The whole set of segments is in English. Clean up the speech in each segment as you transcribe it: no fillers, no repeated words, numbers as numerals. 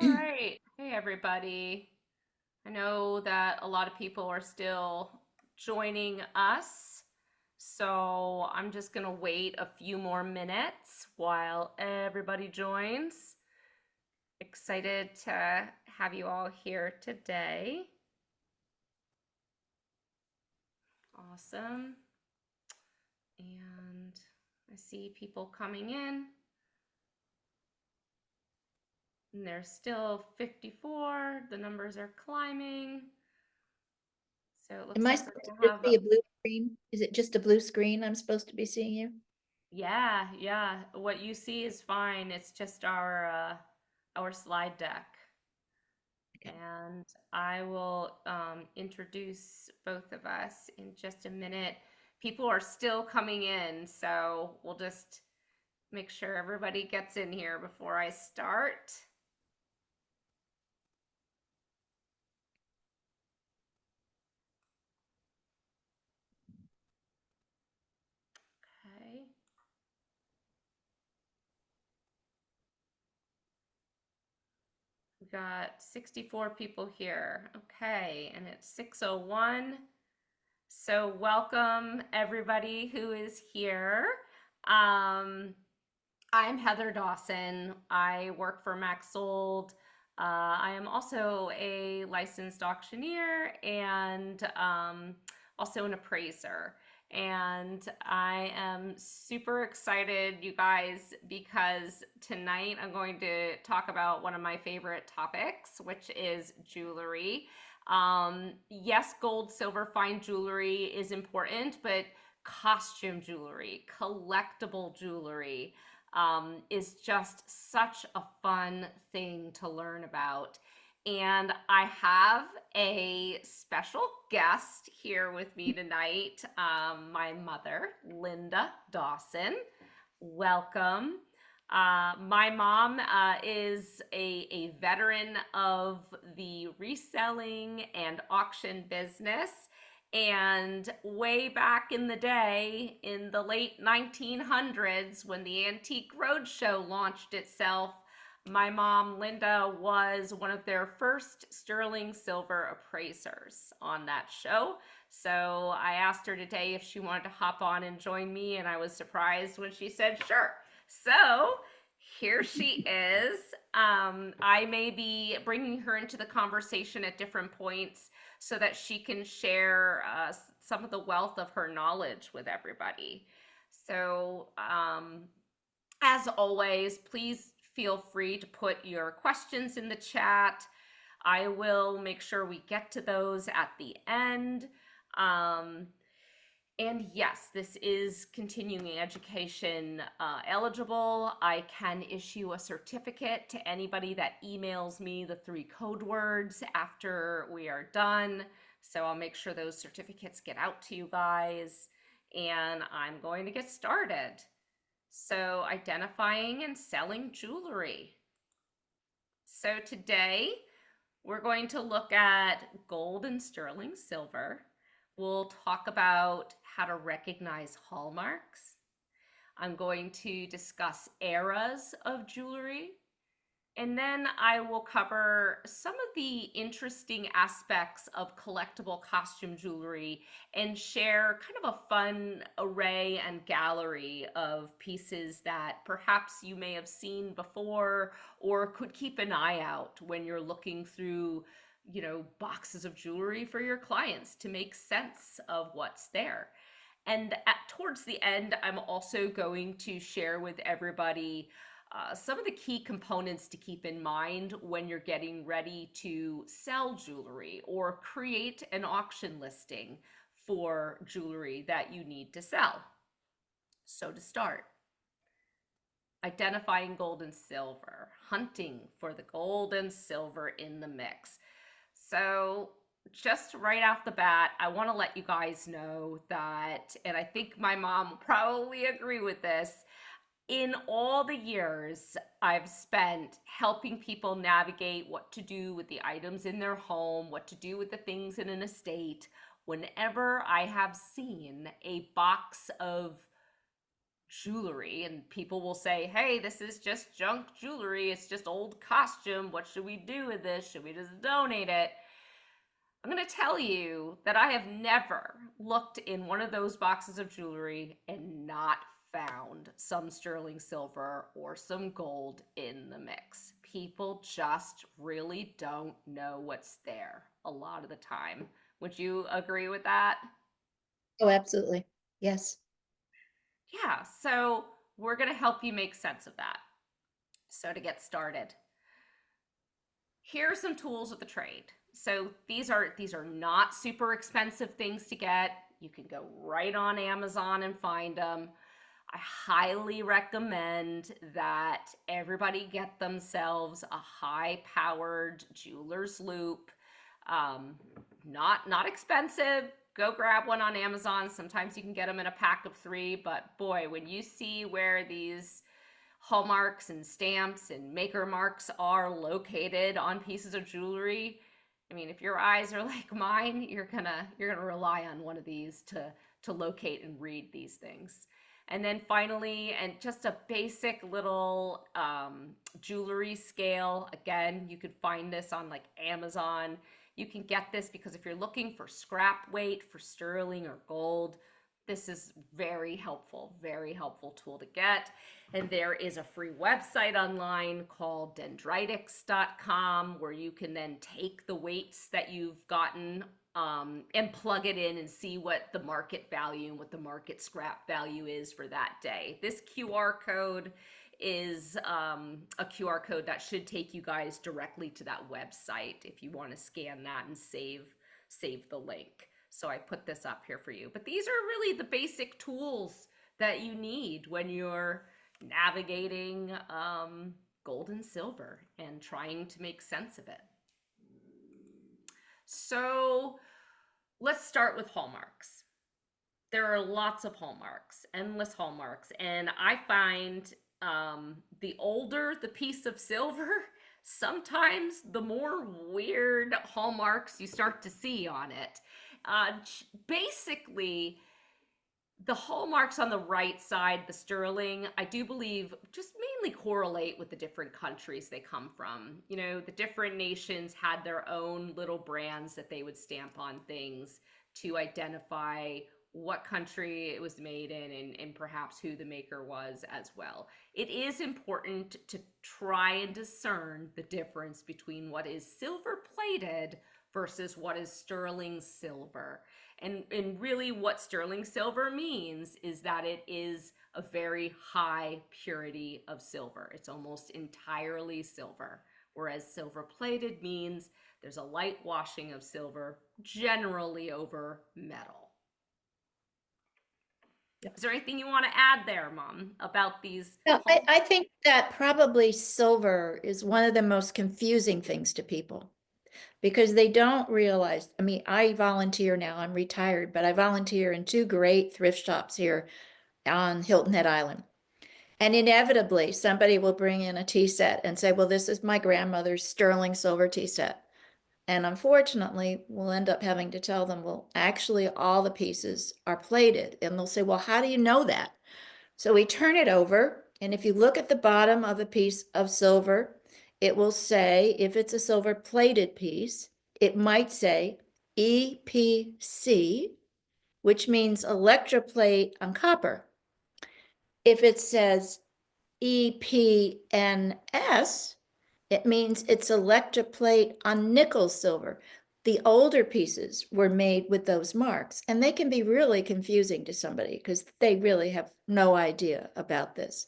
All right. Hey, everybody. I know that a lot of people are still joining us, so I'm just going to wait a few more minutes while everybody joins. Excited to have you all here today. Awesome. And I see people coming in, and there's still 54. The numbers are climbing. So it Am looks I like we're supposed to going to just have see a blue screen? Is it just a blue screen I'm supposed to be seeing you? Yeah, yeah. What you see is fine. It's just our slide deck. Okay. And I will introduce both of us in just a minute. People are still coming in, so we'll just make sure everybody gets in here before I start. Okay. We got 64 people here. Okay, and it's 6:01. So welcome everybody who is here. Um, I'm Heather Dawson. I work for Max Sold. I am also a licensed auctioneer and also an appraiser. And I am super excited, you guys, because tonight I'm going to talk about one of my favorite topics, which is jewelry. Yes, gold, silver, fine jewelry is important, but costume jewelry, collectible jewelry, is just such a fun thing to learn about. And I have a special guest here with me tonight, my mother, Linda Dawson. Welcome. My mom is a veteran of the reselling and auction business. And way back in the day, in the late 1900s, when the Antique Roadshow launched itself, my mom, Linda, was one of their first sterling silver appraisers on that show. So I asked her today if she wanted to hop on and join me, and I was surprised when she said sure. So here she is. I may be bringing her into the conversation at different points so that she can share some of the wealth of her knowledge with everybody. So, as always, please feel free to put your questions in the chat. I will make sure we get to those at the end. Um, and yes, this is continuing education eligible. I can issue a certificate to anybody that emails me the 3 code words after we are done. So I'll make sure those certificates get out to you guys. And I'm going to get started. So, identifying and selling jewelry. So, today we're going to look at gold and sterling silver. We'll talk about how to recognize hallmarks. I'm going to discuss eras of jewelry. And then I will cover some of the interesting aspects of collectible costume jewelry and share kind of a fun array and gallery of pieces that perhaps you may have seen before or could keep an eye out when you're looking through, boxes of jewelry for your clients to make sense of what's there. And towards the end, I'm also going to share with everybody some of the key components to keep in mind when you're getting ready to sell jewelry or create an auction listing for jewelry that you need to sell. So, to start, identifying gold and silver, hunting for the gold and silver in the mix. So, just right off the bat, I want to let you guys know that, and I think my mom will probably agree with this, in all the years I've spent helping people navigate what to do with the items in their home, what to do with the things in an estate, whenever I have seen a box of jewelry, and people will say, hey, this is just junk jewelry, it's just old costume, what should we do with this, should we just donate it? I'm going to tell you that I have never looked in one of those boxes of jewelry and not found some sterling silver or some gold in the mix. People just really don't know what's there a lot of the time. Would you agree with that? Oh, absolutely. Yes. Yeah, so we're going to help you make sense of that. So, to get started, here are some tools of the trade. So these are not super expensive things to get. You can go right on Amazon and find them. I highly recommend that everybody get themselves a high-powered jeweler's loop. Um, not expensive. Go grab one on Amazon. Sometimes you can get them in a pack of 3, but boy, when you see where these hallmarks and stamps and maker marks are located on pieces of jewelry, I mean, if your eyes are like mine, you're gonna rely on one of these to locate and read these things. And then finally, and just a basic little jewelry scale. Again, you could find this on like Amazon. You can get this because if you're looking for scrap weight for sterling or gold, this is very helpful tool to get. And there is a free website online called dendritics.com where you can then take the weights that you've gotten and plug it in and see what the market value and what the market scrap value is for that day. This QR code is a QR code that should take you guys directly to that website if you want to scan that and save the link. So I put this up here for you. But these are really the basic tools that you need when you're navigating gold and silver and trying to make sense of it. So let's start with hallmarks. There are lots of hallmarks, endless hallmarks, and I find the older the piece of silver, sometimes the more weird hallmarks you start to see on it. Basically, the hallmarks on the right side, the sterling, I do believe just mainly correlate with the different countries they come from. You know, the different nations had their own little brands that they would stamp on things to identify what country it was made in, and perhaps who the maker was as well. It is important to try and discern the difference between what is silver plated versus what is sterling silver. And really what sterling silver means is that it is a very high purity of silver. It's almost entirely silver. Whereas silver plated means there's a light washing of silver, generally over metal. Yep. Is there anything you want to add there, Mom, about these? No, I think that probably silver is one of the most confusing things to people because they don't realize. I mean, I volunteer now, I'm retired, but I volunteer in 2 great thrift shops here on Hilton Head Island. And inevitably, somebody will bring in a tea set and say, well, this is my grandmother's sterling silver tea set. And unfortunately, we'll end up having to tell them, well, actually, all the pieces are plated. And they'll say, well, how do you know that? So we turn it over. And if you look at the bottom of a piece of silver, it will say, if it's a silver plated piece, it might say EPC, which means electroplate on copper. If it says EPNS, it means it's electroplate on nickel silver. The older pieces were made with those marks, and they can be really confusing to somebody because they really have no idea about this.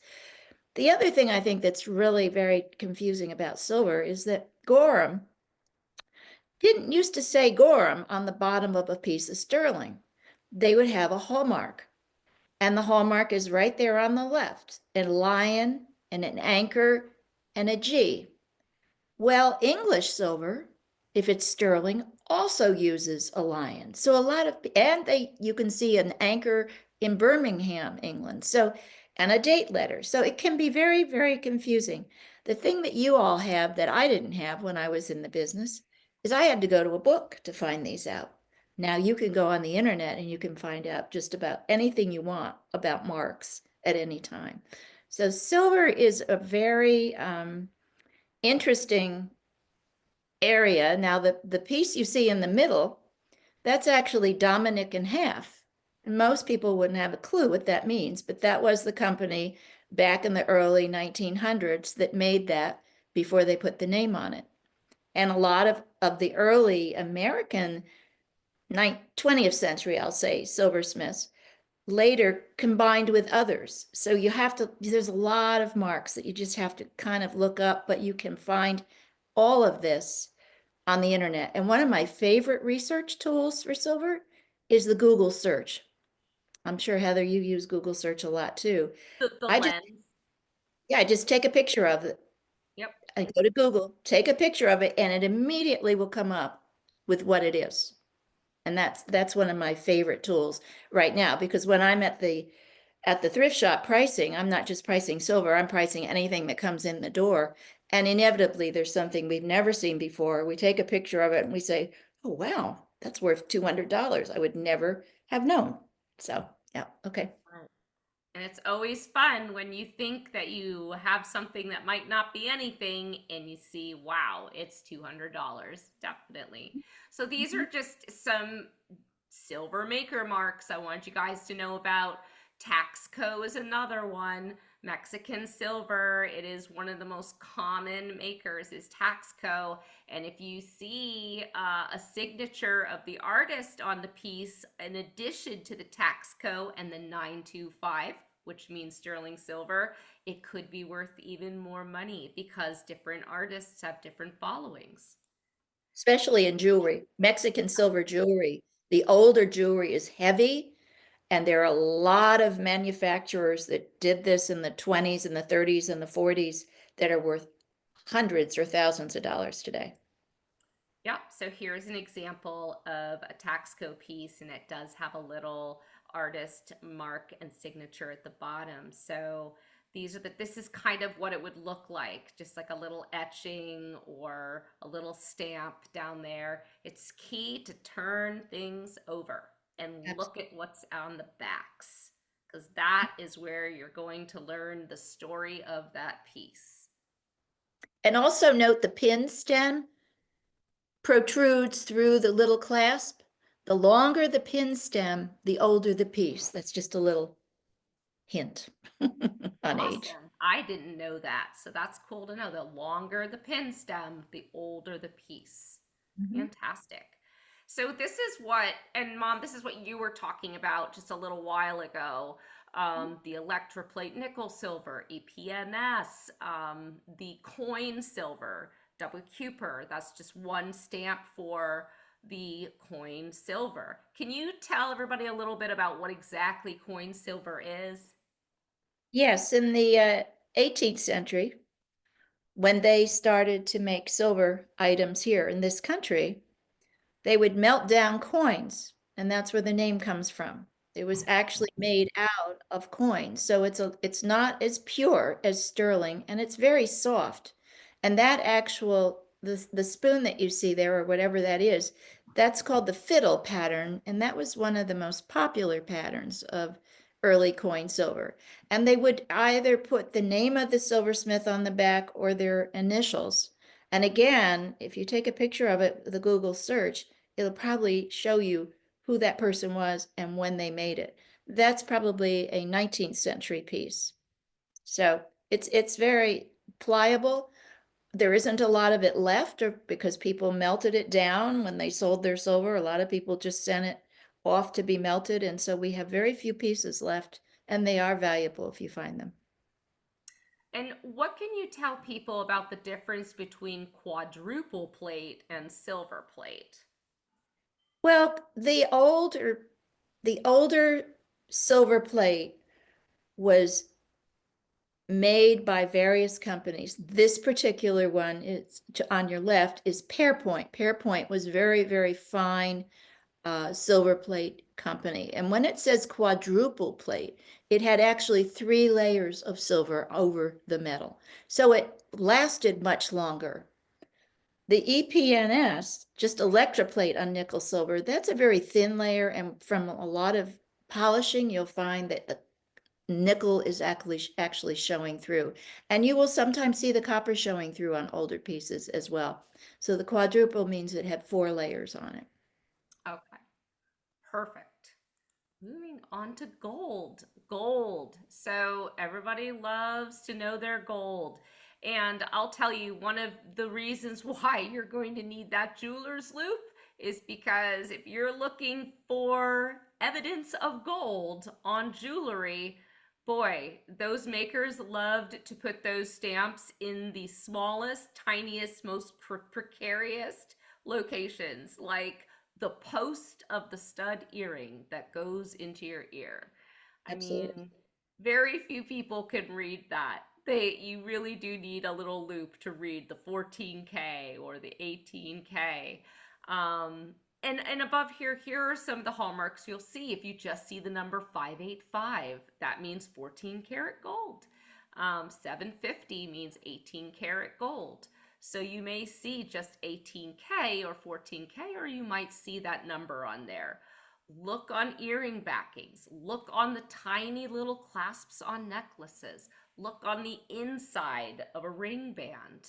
The other thing I think that's really very confusing about silver is that Gorham didn't used to say Gorham on the bottom of a piece of sterling. They would have a hallmark. And the hallmark is right there on the left, a lion and an anchor and a G. Well, English silver, if it's sterling, also uses a lion. So a lot of, and you can see an anchor in Birmingham, England. So, and a date letter. So it can be very, very confusing. The thing that you all have that I didn't have when I was in the business is I had to go to a book to find these out. Now you can go on the internet and you can find out just about anything you want about marks at any time. So silver is a very interesting area. Now, the piece you see in the middle, that's actually Dominic and half. And most people wouldn't have a clue what that means, but that was the company back in the early 1900s that made that before they put the name on it. And a lot of the early American 20th century, I'll say, silversmiths later combined with others. So you have to, there's a lot of marks that you just have to kind of look up, but you can find all of this on the internet. And one of my favorite research tools for silver is the Google search. I'm sure, Heather, you use Google search a lot too. The I just, lens. yeah, I just take a picture of it. Yep. I go to Google, take a picture of it, and it immediately will come up with what it is. And that's one of my favorite tools right now, because when I'm at the thrift shop pricing, I'm not just pricing silver, I'm pricing anything that comes in the door. And inevitably, there's something we've never seen before. We take a picture of it and we say, oh, wow, that's worth $200. I would never have known. So, yeah, okay. Right. And it's always fun when you think that you have something that might not be anything and you see, wow, it's $200. Definitely. So these Mhm. are just some silver maker marks I want you guys to know about. Taxco is another one. Mexican silver, it is one of the most common makers is Taxco. And if you see a signature of the artist on the piece, in addition to the Taxco and the 925, which means sterling silver, it could be worth even more money because different artists have different followings. Especially in jewelry, Mexican silver jewelry. The older jewelry is heavy, and there are a lot of manufacturers that did this in the 20s and the 30s and the 40s that are worth hundreds or thousands of dollars today. Yep. So here's an example of a Taxco piece, and it does have a little artist mark and signature at the bottom. So this is kind of what it would look like, just like a little etching or a little stamp down there. It's key to turn things over and look Absolutely. at what's on the backs, because that is where you're going to learn the story of that piece. And also note the pin stem protrudes through the little clasp. The longer the pin stem, the older the piece. That's just a little hint on age. Awesome. I didn't know that. So that's cool to know. The longer the pin stem, the older the piece. Mhm. Fantastic. So this is what, and Mom, this is what you were talking about just a little while ago. The electroplate nickel silver, EPNS, the coin silver, double Cooper. That's just one stamp for the coin silver. Can you tell everybody a little bit about what exactly coin silver is? Yes, in the 18th century, when they started to make silver items here in this country, they would melt down coins, and that's where the name comes from. It was actually made out of coins, so it's not as pure as sterling, and it's very soft. And that actual the spoon that you see there, or whatever that is, that's called the fiddle pattern, and that was one of the most popular patterns of early coin silver. And they would either put the name of the silversmith on the back or their initials. And again, if you take a picture of it, the Google search, it'll probably show you who that person was and when they made it. That's probably a 19th century piece. So it's very pliable. There isn't a lot of it left, or because people melted it down when they sold their silver. A lot of people just sent it off to be melted, and so we have very few pieces left, and they are valuable if you find them. And what can you tell people about the difference between quadruple plate and silver plate? Well, the older silver plate was made by various companies. This particular one is on your left is Pearpoint. Pearpoint was very, very fine silver plate company. And when it says quadruple plate, it had actually 3 layers of silver over the metal. So it lasted much longer. The EPNS, just electroplate on nickel silver, that's a very thin layer. And from a lot of polishing, you'll find that nickel is actually showing through. And you will sometimes see the copper showing through on older pieces as well. So the quadruple means it had 4 layers on it. Okay, perfect. Moving on to gold. Gold. So everybody loves to know their gold. And I'll tell you, one of the reasons why you're going to need that jeweler's loop is because if you're looking for evidence of gold on jewelry, boy, those makers loved to put those stamps in the smallest, tiniest, most precarious locations, like the post of the stud earring that goes into your ear. I Absolutely. mean, very few people can read that. You really do need a little loop to read the 14K or the 18K. Um, and above here, here are some of the hallmarks you'll see. If you just see the number 585, that means 14 karat gold. 750 means 18 karat gold. So you may see just 18K or 14K, or you might see that number on there. Look on earring backings. Look on the tiny little clasps on necklaces. Look on the inside of a ring band.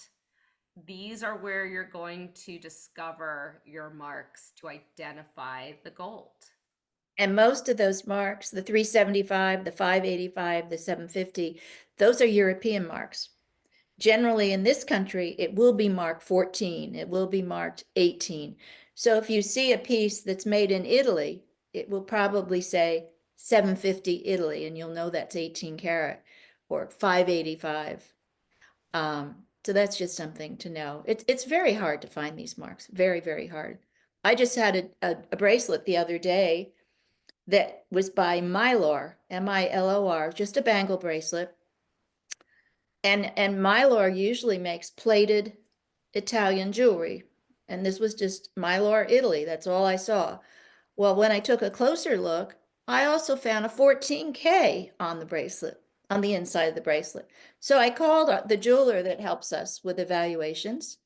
These are where you're going to discover your marks to identify the gold. And most of those marks, the 375, the 585, the 750, those are European marks. Generally in this country, it will be marked 14, it will be marked 18. So if you see a piece that's made in Italy, it will probably say 750 Italy, and you'll know that's 18 karat or 585. So that's just something to know. It's very hard to find these marks, very, very hard. I just had a bracelet the other day that was by Milor, Milor, just a bangle bracelet. And Milor usually makes plated Italian jewelry. And this was just Milor, Italy. That's all I saw. Well, when I took a closer look, I also found a 14K on the bracelet, on the inside of the bracelet. So I called the jeweler that helps us with evaluations.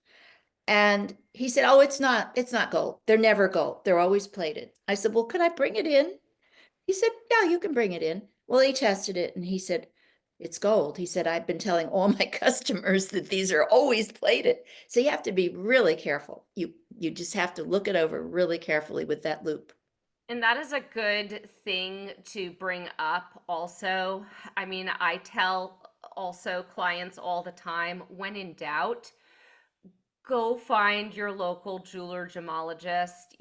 And he said, "Oh, it's not gold. They're never gold. They're always plated." I said, "Well, could I bring it in?" He said, "Yeah, you can bring it in." Well, he tested it and he said, "It's gold." He said, "I've been telling all my customers that these are always plated." So you have to be really careful. You just have to look it over really carefully with that loop. And that is a good thing to bring up also. I mean, I tell also clients all the time, when in doubt, go find your local jeweler gemologist,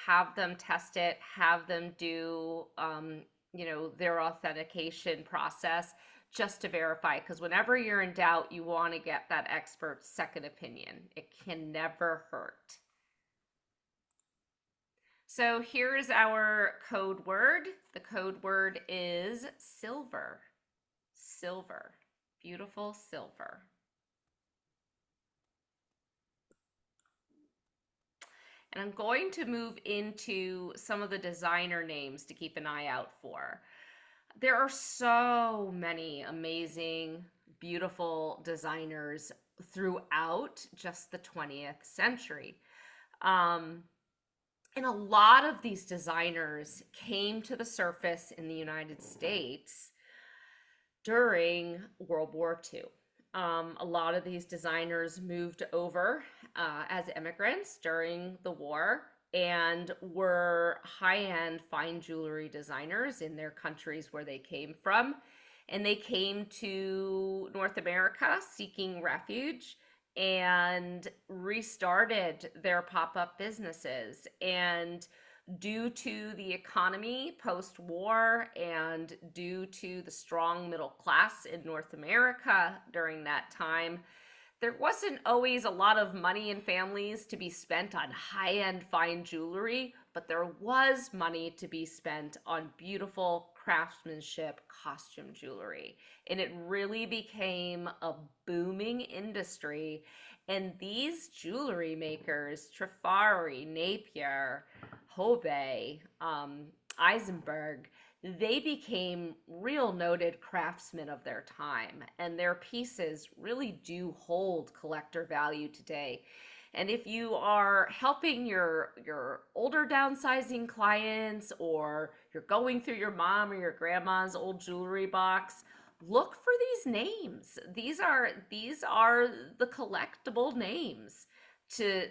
have them test it, have them do their authentication process just to verify, because whenever you're in doubt, you want to get that expert second opinion. It can never hurt. So here's our code word. The code word is silver. Silver. Beautiful silver. And I'm going to move into some of the designer names to keep an eye out for. There are so many amazing, beautiful designers throughout just the 20th century. Um, and a lot of these designers came to the surface in the United States during World War II. A lot of these designers moved over as immigrants during the war and were high end fine jewelry designers in their countries where they came from. And they came to North America seeking refuge and restarted their pop up businesses. And due to the economy post war and due to the strong middle class in North America during that time, there wasn't always a lot of money in families to be spent on high end fine jewelry, but there was money to be spent on beautiful craftsmanship costume jewelry. And it really became a booming industry. And these jewelry makers, Trifari, Napier, Hobey, Eisenberg, they became real noted craftsmen of their time, and their pieces really do hold collector value today. And if you are helping your older downsizing clients, or you're going through your mom or your grandma's old jewelry box, look for these names. These are the collectible names to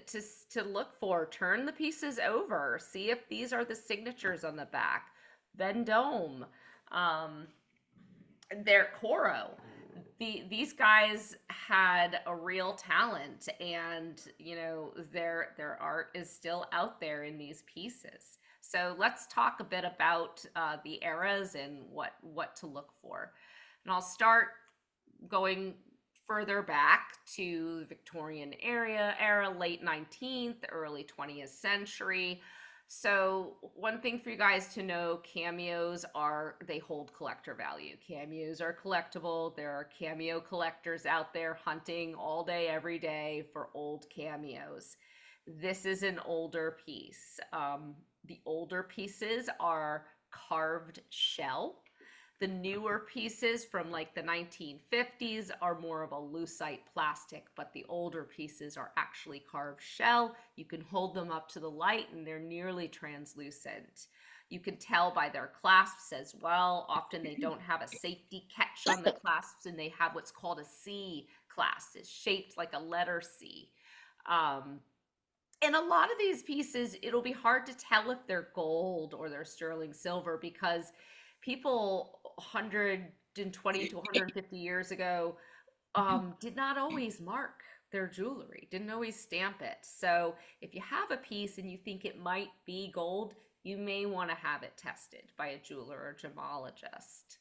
look for. Turn the pieces over, see if these are the signatures on the back. Vendome, um, their Coro. These guys had a real talent, and their art is still out there in these pieces. So let's talk a bit about the eras and what to look for. And I'll start going further back to the Victorian era, late 19th, early 20th century. So one thing for you guys to know, cameos they hold collector value. Cameos are collectible. There are cameo collectors out there hunting all day, every day for old cameos. This is an older piece. The older pieces are carved shell. The newer pieces from like the 1950s are more of a lucite plastic, but the older pieces are actually carved shell. You can hold them up to the light and they're nearly translucent. You can tell by their clasps as well. Often they don't have a safety catch on the clasps, and they have what's called a C clasp. It's shaped like a letter C. And a lot of these pieces, it'll be hard to tell if they're gold or they're sterling silver, because people 120 to 150 years ago did not always mark their jewelry, didn't always stamp it. So if you have a piece and you think it might be gold, you may want to have it tested by a jeweler or gemologist.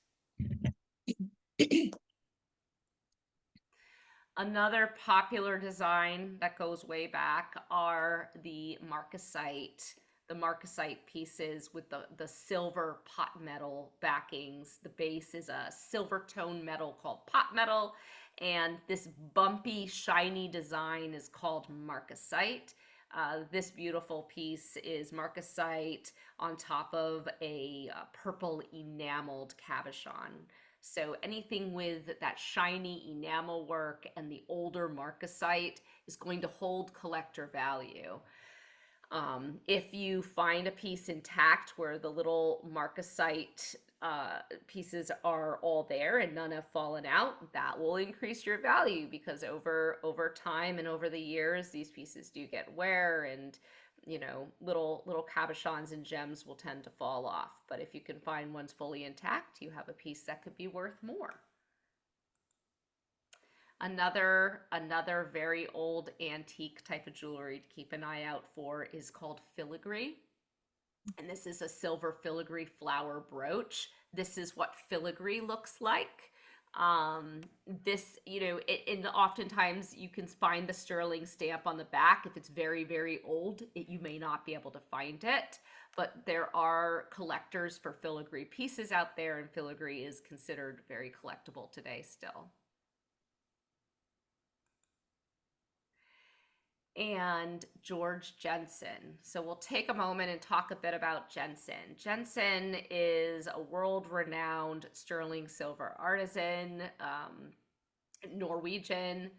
Another popular design that goes way back are the marcasite. The marcasite pieces with the silver pot metal backings. The base is a silver tone metal called pot metal, and this bumpy, shiny design is called marcasite. This beautiful piece is marcasite on top of a purple enameled cabochon. So anything with that shiny enamel work and the older marcasite is going to hold collector value. If you find a piece intact where the little marcasite pieces are all there and none have fallen out, that will increase your value, because over time and over the years, these pieces do get wear, and little cabochons and gems will tend to fall off. But if you can find ones fully intact, you have a piece that could be worth more. Another very old antique type of jewelry to keep an eye out for is called filigree. And this is a silver filigree flower brooch. This is what filigree looks like. And oftentimes you can find the sterling stamp on the back. If it's very, very old, you may not be able to find it. But there are collectors for filigree pieces out there, and filigree is considered very collectible today still. And George Jensen. So we'll take a moment and talk a bit about Jensen. Jensen is a world-renowned sterling silver artisan, Norwegian,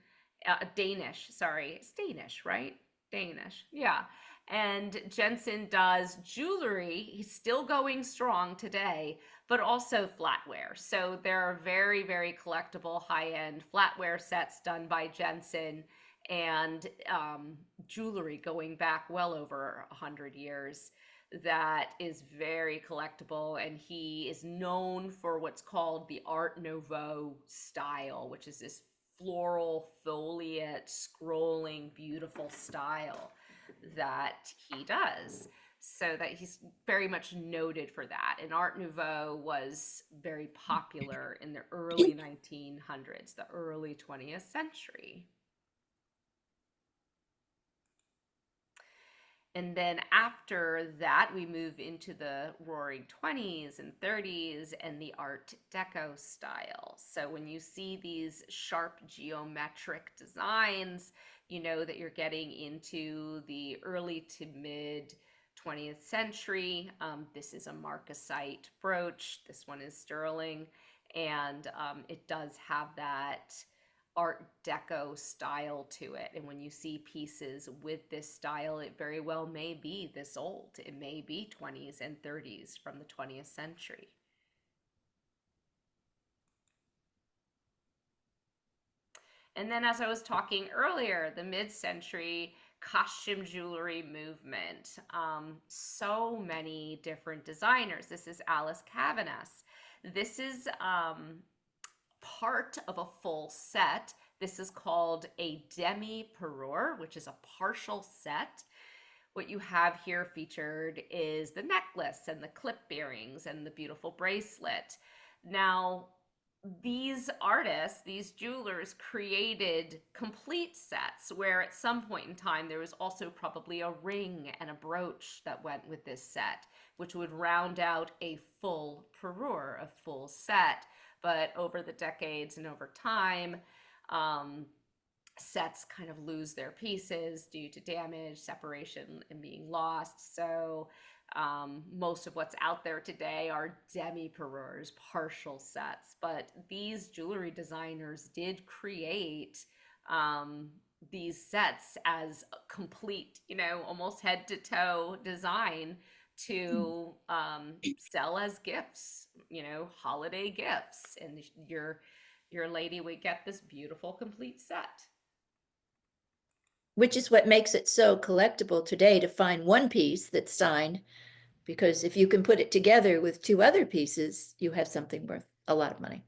Danish, sorry, it's Danish, right? Danish, yeah. And Jensen does jewelry. He's still going strong today, but also flatware. So there are very, very collectible high-end flatware sets done by Jensen, and jewelry going back well over 100 years that is very collectible. And he is known for what's called the Art Nouveau style, which is this floral, foliate, scrolling, beautiful style that he does. So that he's very much noted for that. And Art Nouveau was very popular in the early 1900s, the early 20th century. And then after that, we move into the Roaring 20s and 30s and the Art Deco style. So when you see these sharp geometric designs, you know that you're getting into the early to mid 20th century. This is a marcasite brooch. This one is sterling. And it does have that Art Deco style to it. And when you see pieces with this style, it very well may be this old. It may be 20s and 30s from the 20th century. And then, as I was talking earlier, the mid century costume jewelry movement. So many different designers. This is Alice Cavanas. This is part of a full set. This is called a demi parure, which is a partial set. What you have here featured is the necklace and the clip earrings and the beautiful bracelet. Now, these artists, these jewelers created complete sets where at some point in time there was also probably a ring and a brooch that went with this set, which would round out a full parure, a full set. But over the decades and over time, sets kind of lose their pieces due to damage, separation, and being lost. So most of what's out there today are demi parures, partial sets. But these jewelry designers did create these sets as a complete, almost head to toe design to sell as gifts, holiday gifts. And your lady would get this beautiful complete set. Which is what makes it so collectible today to find one piece that's signed, because if you can put it together with two other pieces, you have something worth a lot of money.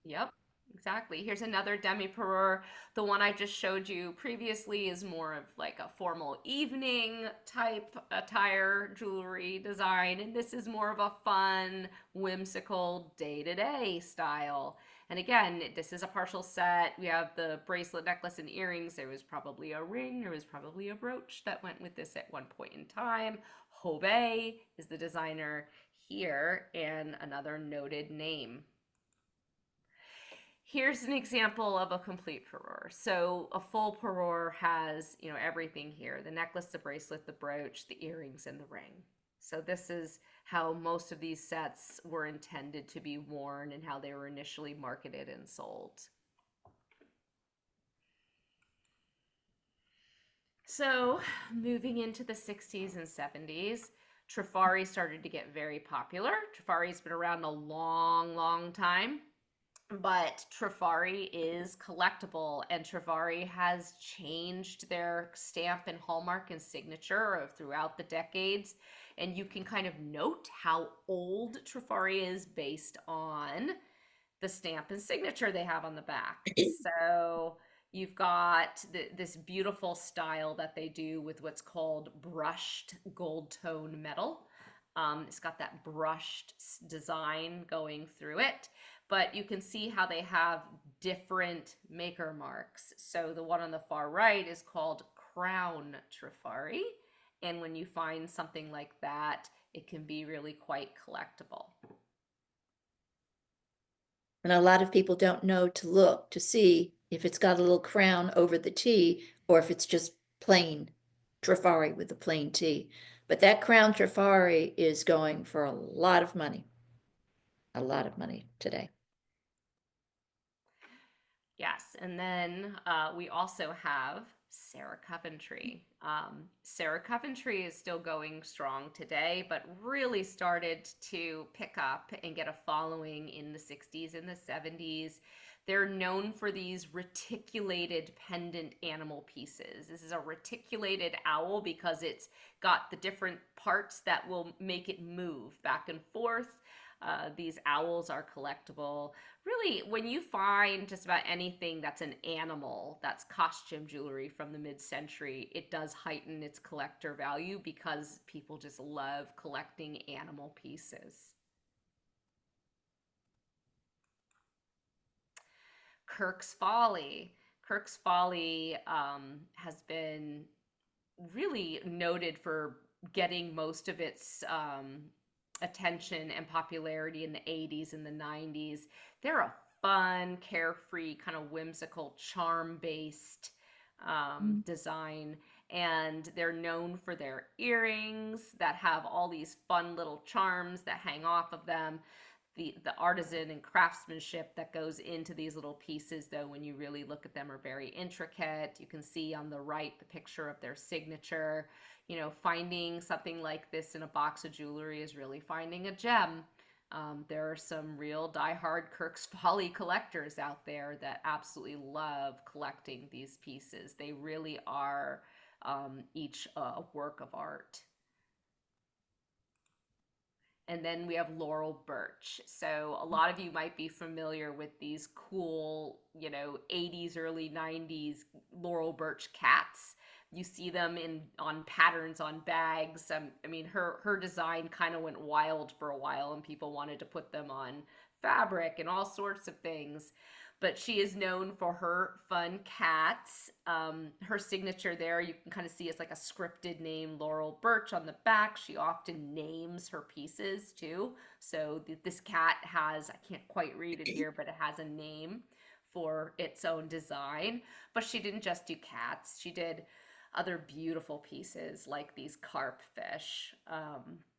Yep, exactly. Here's another demi-parure. The one I just showed you previously is more of like a formal evening type attire jewelry design, and this is more of a fun, whimsical day-to-day style. And again, this is a partial set. We have the bracelet, necklace, and earrings. There was probably a ring, there was probably a brooch that went with this at one point in time. Hobe is the designer here, and another noted name. Here's an example of a complete parure. So a full parure has, everything here: the necklace, the bracelet, the brooch, the earrings, and the ring. So this is how most of these sets were intended to be worn and how they were initially marketed and sold. So moving into the 60s and 70s, Trifari started to get very popular. Trifari's been around a long, long time. But Trifari is collectible, and Trifari has changed their stamp and hallmark and signature throughout the decades. And you can kind of note how old Trifari is based on the stamp and signature they have on the back. So you've got this beautiful style that they do with what's called brushed gold tone metal. It's got that brushed design going through it, but you can see how they have different maker marks. So the one on the far right is called Crown Trifari, and when you find something like that, it can be really quite collectible. And a lot of people don't know to look to see if it's got a little crown over the T or if it's just plain Trifari with the plain T. But that crown Trifari is going for a lot of money today. Yes, and then we also have Sarah Coventry. Sarah Coventry is still going strong today, but really started to pick up and get a following in the 60s and the 70s. They're known for these reticulated pendant animal pieces. This is a reticulated owl because it's got the different parts that will make it move back and forth. These owls are collectible. Really, when you find just about anything that's an animal, that's costume jewelry from the mid-century, it does heighten its collector value because people just love collecting animal pieces. Kirk's Folly. Kirk's Folly has been really noted for getting most of its attention and popularity in the 80s and the 90s. They're a fun, carefree, kind of whimsical, charm-based design. And they're known for their earrings that have all these fun little charms that hang off of them. the artisan and craftsmanship that goes into these little pieces, though, when you really look at them, are very intricate. You can see on the right the picture of their signature. Finding something like this in a box of jewelry is really finding a gem. There are some real diehard Kirk's Folly collectors out there that absolutely love collecting these pieces. They really are each a work of art. And then we have Laurel Birch. So a lot of you might be familiar with these cool, 80s, early 90s Laurel Birch cats. You see them in on patterns on bags. I mean, her design kind of went wild for a while, and people wanted to put them on fabric and all sorts of things. But she is known for her fun cats. Her signature there, you can kind of see it's like a scripted name, Laurel Birch, on the back. She often names her pieces too. So this cat has, I can't quite read it here, but it has a name for its own design. But she didn't just do cats, she did other beautiful pieces like these carp fish.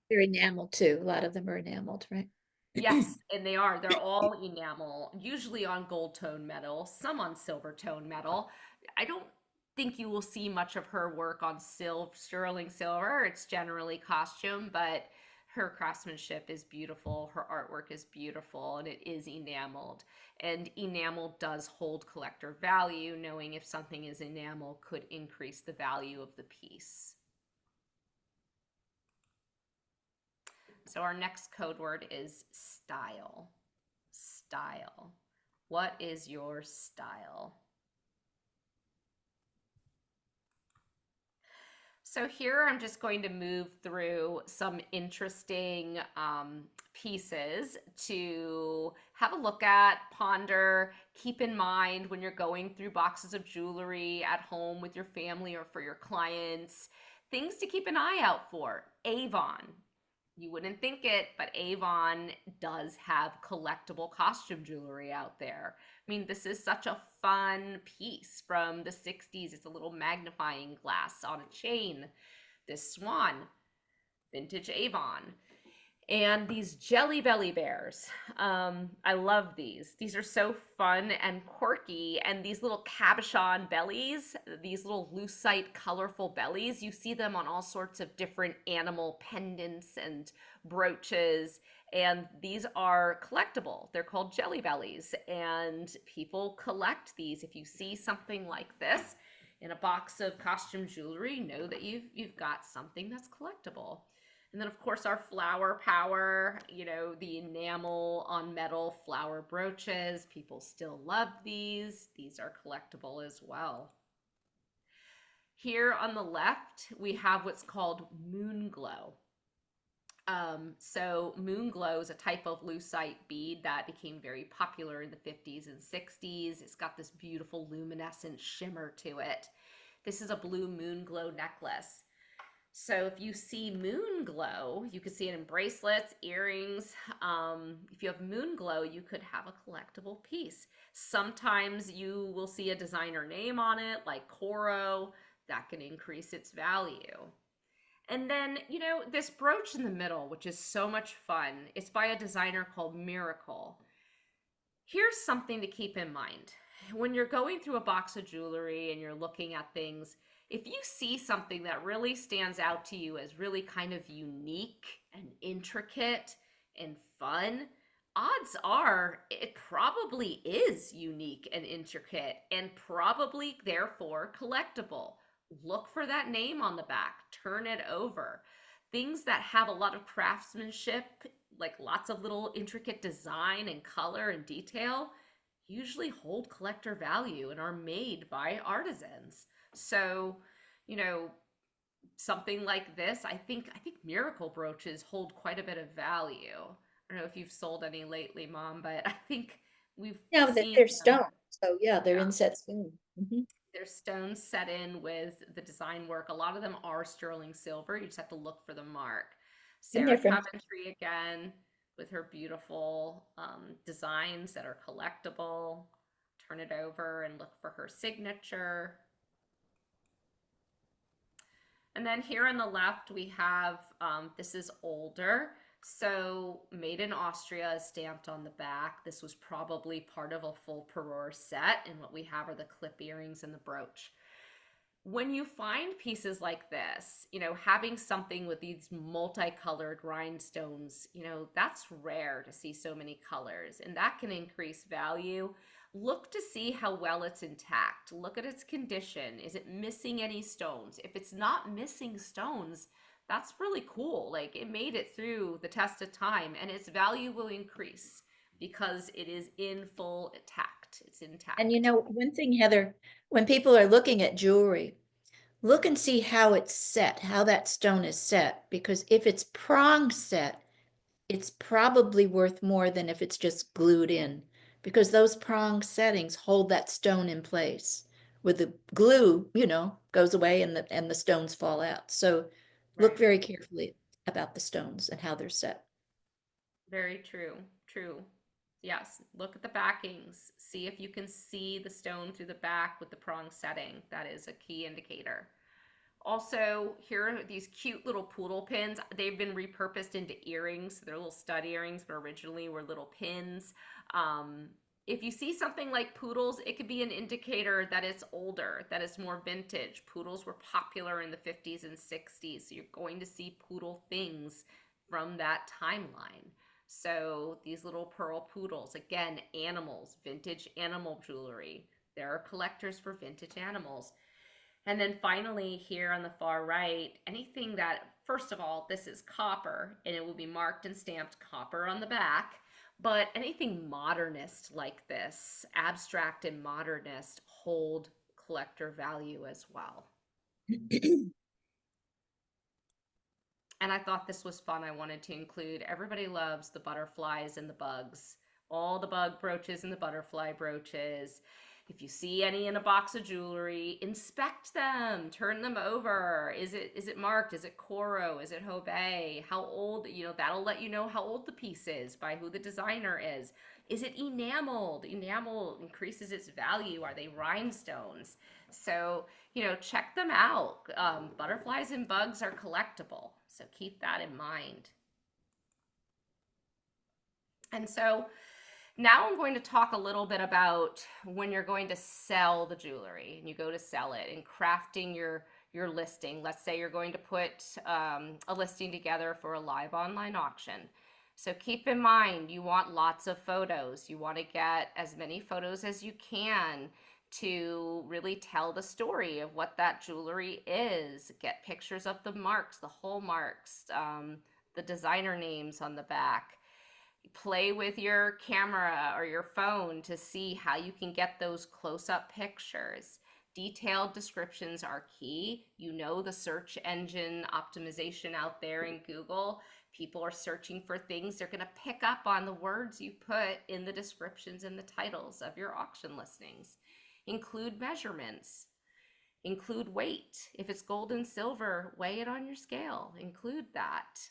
They're enameled too. A lot of them are enameled, right? Yes, and they are. They're all enamel, usually on gold tone metal, some on silver tone metal. I don't think you will see much of her work on sterling silver. It's generally costume, but her craftsmanship is beautiful. Her artwork is beautiful, and it is enameled. And enamel does hold collector value. Knowing if something is enamel could increase the value of the piece. So our next code word is style. Style. What is your style? So here I'm just going to move through some interesting pieces to have a look at, ponder, keep in mind when you're going through boxes of jewelry at home with your family or for your clients. Things to keep an eye out for. Avon. You wouldn't think it, but Avon does have collectible costume jewelry out there. I mean, this is such a fun piece from the 60s. It's a little magnifying glass on a chain. This swan, vintage Avon. And these Jelly Belly bears. I love these. These are so fun and quirky. And these little cabochon bellies, these little lucite, colorful bellies, you see them on all sorts of different animal pendants and brooches. And these are collectible. They're called Jelly Bellies. And people collect these. If you see something like this in a box of costume jewelry, know that you've got something that's collectible. And then, of course, our flower power, the enamel on metal flower brooches. People still love these. These are collectible as well. Here on the left, we have what's called moon glow. So moon glow is a type of lucite bead that became very popular in the 50s and 60s. It's got this beautiful luminescent shimmer to it. This is a blue moon glow necklace. So if you see moon glow, you could see it in bracelets, earrings. If you have moon glow, you could have a collectible piece. Sometimes you will see a designer name on it, like Coro. That can increase its value. And then, this brooch in the middle, which is so much fun. It's by a designer called Miracle. Here's something to keep in mind. When you're going through a box of jewelry and you're looking at things, if you see something that really stands out to you as really kind of unique and intricate and fun, odds are it probably is unique and intricate and probably therefore collectible. Look for that name on the back, turn it over. Things that have a lot of craftsmanship, like lots of little intricate design and color and detail, usually hold collector value and are made by artisans. So, something like this, I think miracle brooches hold quite a bit of value. I don't know if you've sold any lately, Mom, but I think we've Yeah, seen they're them. stone. So yeah, they're Yeah, inset stone. they're stones set in with the design work. A lot of them are sterling silver. You just have to look for the mark. And they're Sarah from, Coventry again with her beautiful designs that are collectible. Turn it over and look for her signature. And then here on the left, we have, this is older. So, made in Austria is stamped on the back. This was probably part of a full parure set, and what we have are the clip earrings and the brooch. When you find pieces like this, having something with these multicolored rhinestones, that's rare to see so many colors, and that can increase value. Look to see how well it's intact. Look at its condition. Is it missing any stones? If it's not missing stones, that's really cool. Like, it made it through the test of time, and its value will increase because it is in full intact. It's And intact. one thing, Heather, when people are looking at jewelry, look and see how it's set, how that stone is set, because if it's prong set, it's probably worth more than if it's just glued in, because those prong settings hold that stone in place. With the glue, goes away and the stones fall out. So look Right. very carefully about the stones and how they're set. Very true. True. Yes. Look at the backings. See if you can see the stone through the back with the prong setting. That is a key indicator. Also, here are these cute little poodle pins. They've been repurposed into earrings. They're little stud earrings, but originally were little pins. Um, if you see something like poodles, it could be an indicator that it's older, that it's more vintage. Poodles were popular in the 50s and 60s, so you're going to see poodle things from that timeline. So these little pearl poodles, again, animals, vintage animal jewelry. There are collectors for vintage animals. And then finally, here on the far right, anything that, first of all, this is copper and it will be marked and stamped copper on the back. But anything modernist like this, abstract and modernist, hold collector value as well. And I thought this was fun. I wanted to include, everybody loves the butterflies and the bugs, all the bug brooches and the butterfly brooches. If you see any in a box of jewelry, inspect them, turn them over. Is it marked? Is it Coro? Is it Hobe? How old? That'll let you know how old the piece is by who the designer is. Is it enameled? Enamel increases its value. Are they rhinestones? So, check them out. Butterflies and bugs are collectible, so keep that in mind. And so now I'm going to talk a little bit about when you're going to sell the jewelry and you go to sell it and crafting your listing. Let's say you're going to put a listing together for a live online auction. So keep in mind, you want lots of photos. You want to get as many photos as you can to really tell the story of what that jewelry is. Get pictures of the marks, the hallmarks, the designer names on the back. Play with your camera or your phone to see how you can get those close-up pictures. Detailed descriptions are key. The search engine optimization out there in Google. People are searching for things. They're going to pick up on the words you put in the descriptions and the titles of your auction listings. Include measurements. Include weight. If it's gold and silver, weigh it on your scale. Include that.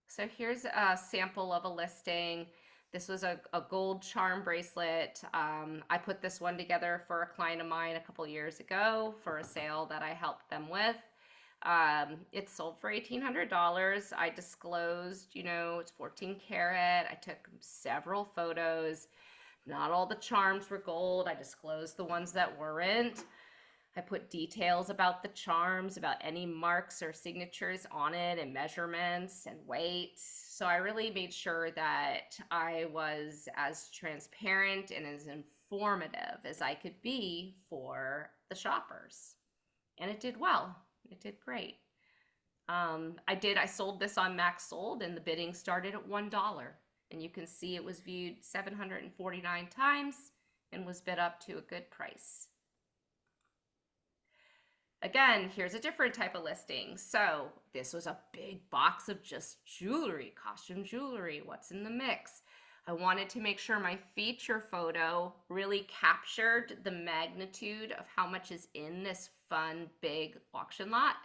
So here's a sample of a listing. This was a gold charm bracelet. I put this one together for a client of mine a couple years ago for a sale that I helped them with. It sold for $1,800. I disclosed, it's 14 karat. I took several photos. Not all the charms were gold. I disclosed the ones that weren't. I put details about the charms, about any marks or signatures on it, and measurements and weights. So I really made sure that I was as transparent and as informative as I could be for the shoppers. And it did well. It did great. I sold this on Max Sold, and the bidding started at $1. And you can see it was viewed 749 times and was bid up to a good price. Again, here's a different type of listing. So this was a big box of just jewelry, costume jewelry. What's in the mix? I wanted to make sure my feature photo really captured the magnitude of how much is in this fun, big auction lot.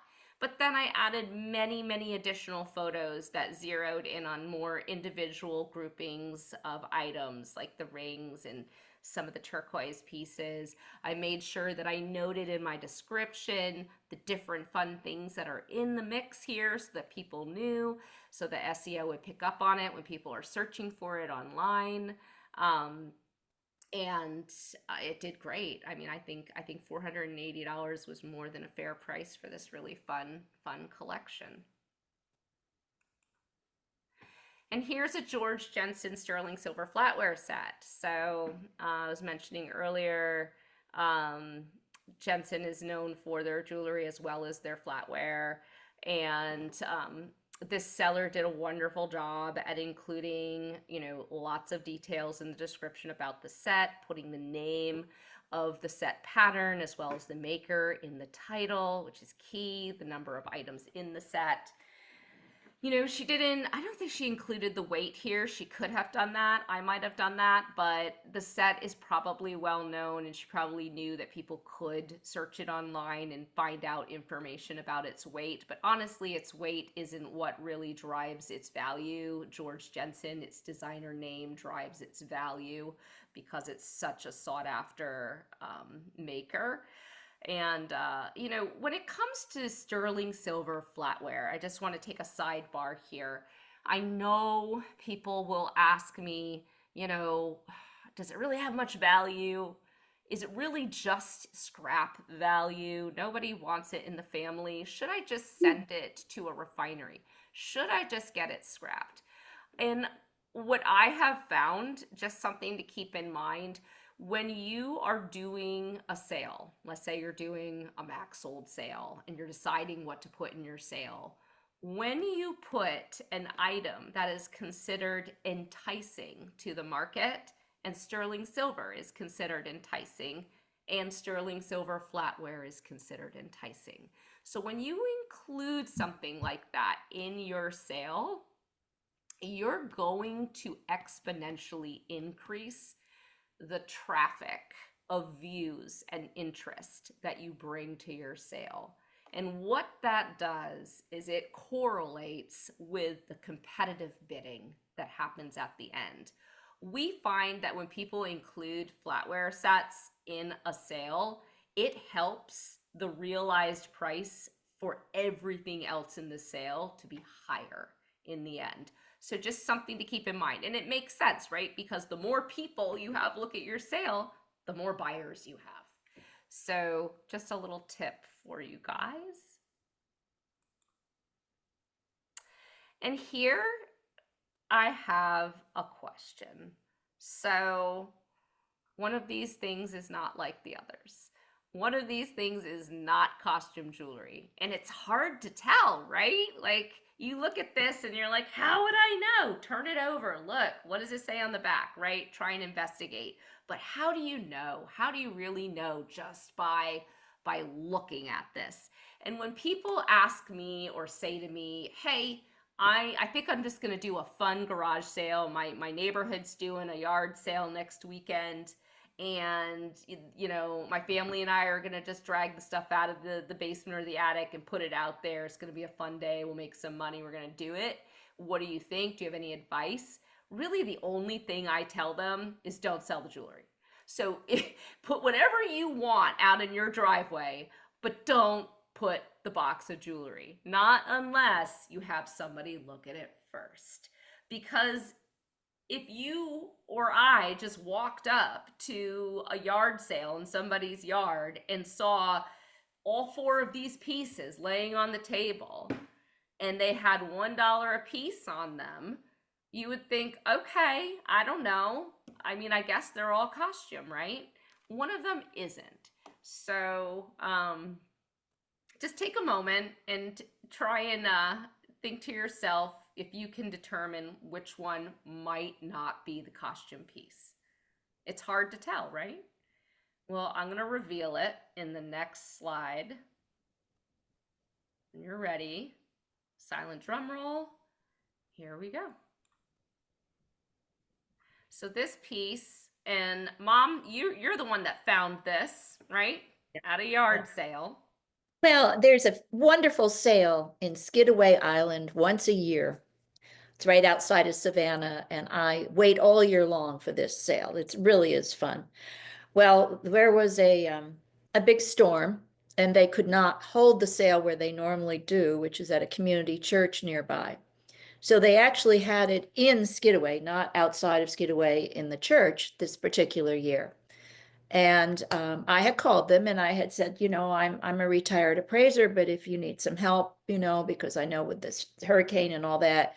But then I added many, many additional photos that zeroed in on more individual groupings of items like the rings and some of the turquoise pieces. I made sure that I noted in my description the different fun things that are in the mix here so that people knew, so the SEO would pick up on it when people are searching for it online. Um, and it did great. I mean, I think $480 was more than a fair price for this really fun collection. And here's a George Jensen sterling silver flatware set. So I was mentioning earlier, um, Jensen is known for their jewelry as well as their flatware. And this seller did a wonderful job at including, lots of details in the description about the set, putting the name of the set pattern as well as the maker in the title, which is key, the number of items in the set. She didn't, I don't think she included the weight here. She could have done that. I might have done that, but the set is probably well known and she probably knew that people could search it online and find out information about its weight. But honestly, its weight isn't what really drives its value. George Jensen, its designer name, drives its value because it's such a sought after maker. And, when it comes to sterling silver flatware, I just want to take a sidebar here. I know people will ask me, does it really have much value? Is it really just scrap value? Nobody wants it in the family. Should I just send it to a refinery? Should I just get it scrapped? And what I have found, just something to keep in mind, when you are doing a sale, let's say you're doing a max sold sale and you're deciding what to put in your sale, when you put an item that is considered enticing to the market, and sterling silver is considered enticing, and sterling silver flatware is considered enticing. So when you include something like that in your sale, you're going to exponentially increase the traffic of views and interest that you bring to your sale. And what that does is it correlates with the competitive bidding that happens at the end. We find that when people include flatware sets in a sale, it helps the realized price for everything else in the sale to be higher in the end. So just something to keep in mind. And it makes sense, right? Because the more people you have look at your sale, the more buyers you have. So just a little tip for you guys. And here I have a question. So one of these things is not like the others. One of these things is not costume jewelry. And it's hard to tell, right? Like, you look at this and you're like, how would I know? Turn it over. Look, what does it say on the back, right? Try and investigate. But how do you know? How do you really know just by looking at this? And when people ask me or say to me, hey, I think I'm just gonna do a fun garage sale. My neighborhood's doing a yard sale next weekend, and my family and I are gonna just drag the stuff out of the basement or the attic and put it out there. It's gonna be a fun day. We'll make some money. We're gonna do it. What do you think? Do you have any advice? Really, the only thing I tell them is don't sell the jewelry. So put whatever you want out in your driveway, but don't put the box of jewelry. Not unless you have somebody look at it first. Because if you or I just walked up to a yard sale in somebody's yard and saw all four of these pieces laying on the table and they had $1 a piece on them, you would think, okay, I don't know. I mean, I guess they're all costume, right? One of them isn't. So just take a moment and try and think to yourself if you can determine which one might not be the costume piece. It's hard to tell, right? Well, I'm going to reveal it in the next slide. When you're ready, silent drum roll. Here we go. So this piece, and Mom, you're the one that found this, right? At a yard sale. Well, there's a wonderful sale in Skidaway Island once a year It's right outside of Savannah, and I wait all year long for this sale. It really is fun. Well, there was a big storm, and they could not hold the sale where they normally do, which is at a community church nearby. So they actually had it in Skidaway, not outside of Skidaway in the church this particular year. And I had called them and I had said, I'm a retired appraiser, but if you need some help, because I know with this hurricane and all that,